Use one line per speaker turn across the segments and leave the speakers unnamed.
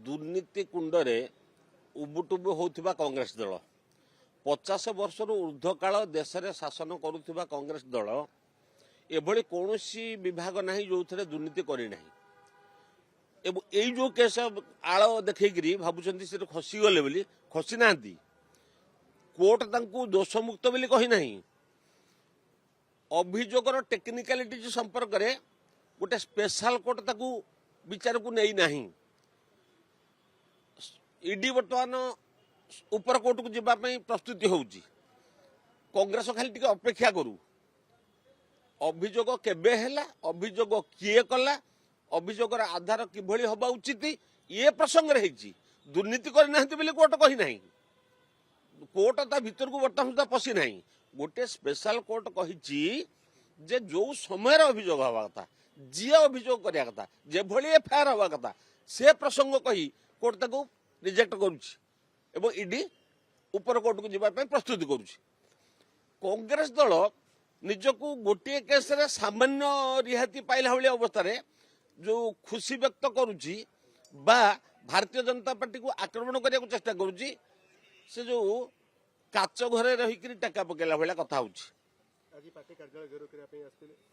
दुर्नीति कुंडरे उबुटुबु होउथिबा कांग्रेस दल 50 वर्ष ऊर्ध्व काल देश में शासन करुथिबा कांग्रेस दल एभली कौनसी विभाग नहीं जो थे दुर्नीति करना यही जो केस आड़ देखी भावुं से खसीगले बोली खसी ना कोर्ट तांकु दोषमुक्त बोली कही ना अभियोगर टेक्निकालिटी संपर्क में गोटे स्पेशल कोर्ट ताकू विचार को नहीं ना ईडी बर्तमान ऊपर कोर्ट को जावाई प्रस्तुति होउची कांग्रेस खाली टिके अपेक्षा करू अभियोग केबे हैला अभियोग किए कला अभियोगर आधार किभली हबा उचित ये प्रसंग रे हेची दुर्नीति करि नाहंती बोली कोर्ट कही नाही कोर्ट ता भीतर को बर्तमान सुधा पसी नाही गोटे स्पेशल कोर्ट कहिची जे जो समय अभियोग हवा कथा जी अभियोग करिया कथा जे भली एफआईआर हवा कथा से प्रसंग कही कोर्ट ताको रिजेक्ट करूची एवं ईडी ऊपर कोर्ट को जावाई प्रस्तुति करूची कांग्रेस दल निजको गोटे केस रे सामान्य रिहाती पाइला भली अवस्था रे जो खुशी व्यक्त करुची बा भारतीय जनता पार्टी को आक्रमण करने को चेष्टा करुची से जो काच घरे रही टाका पकेला भाया कथा होची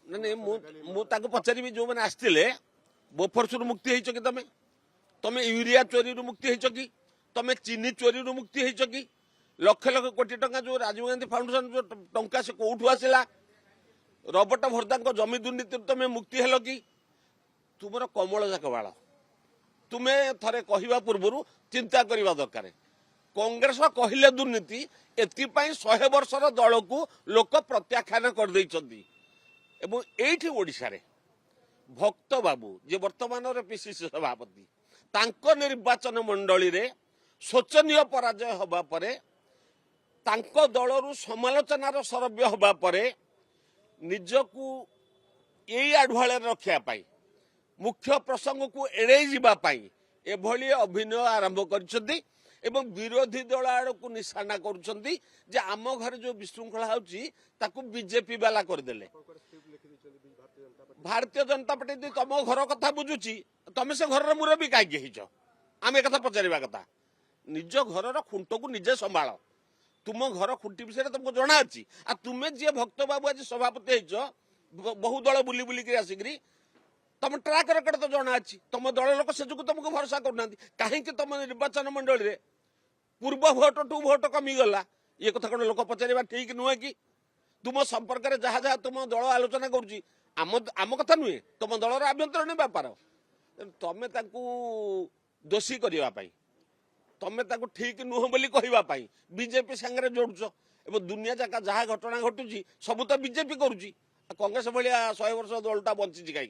नहीं पचारि जो मैंने आसते बोफर्स मुक्ति होइछ कि तमे तमे यूरिया चोरी मुक्ति होइछ कि तमे चीनी चोरी मुक्ति होइछ कि लक्ष लक्ष कोटी टंका जो राजीव गांधी फाउंडेशन जो टंका से कोठू आसला रबर्ट भर्दा जमी दुर्नीति तमे मुक्ति हेल कि तुमर कमल जाक बाल तुम्हें थरे कहवा पूर्व चिंता करने दरकार कांग्रेस कहले दुर्नीति एपाई 100 वर्षर दल को लोक प्रत्याख्यान कर ओडिशा रे भक्त बाबू जे वर्तमान पीसीसी सभापति तांको निर्वाचन मंडली रे शोचनीय पराजय हवा परे तांको दलरू समालोचनार सरव्य हवा परे निजकू यही आढ़ुआले रखा पाई मुख्य प्रसंग को एड़े जावाई एभली अभिनय आरंभ कर विरोधी दल आड़ को निशाना कर आम घर जो विशृंखला होती बीजेपी वाला करदेले भारतीय जनता पार्टी तुम घर कथा बुझुची तुम से घर मुरबी कहीं आम एक पचारा कथा निज घर खुंट को निजे संभाल तुम घर खुंटी विषय तुमको जना अच्छी आ तुम्हें जी भक्त बाबू आज सभापति बहु दल बुली बुलिक आसिक तुम ट्राक रेकर्ड तो जना अच्छी तुम दल लोक से तुमको भरोसा करना कहीं तुम निर्वाचन मंडली रे पूर्व भोट टू भोट कमीगला ये कथा कौन लोक पचार ठीक नुहे कि तुम संपर्क में जहाँ जहाँ तुम दल आलोचना करम कथा नुहे तुम दलर आभ्यंतरीण व्यापार तमें दोषी करने तमें ठीक नुह बोली कहवाई बीजेपी सांगे जोड़ुच एवं दुनिया जाका जहाँ घटना घटुची सब तो बीजेपी करुची कांग्रेस भाया 100 वर्ष दलटा बंची कहीं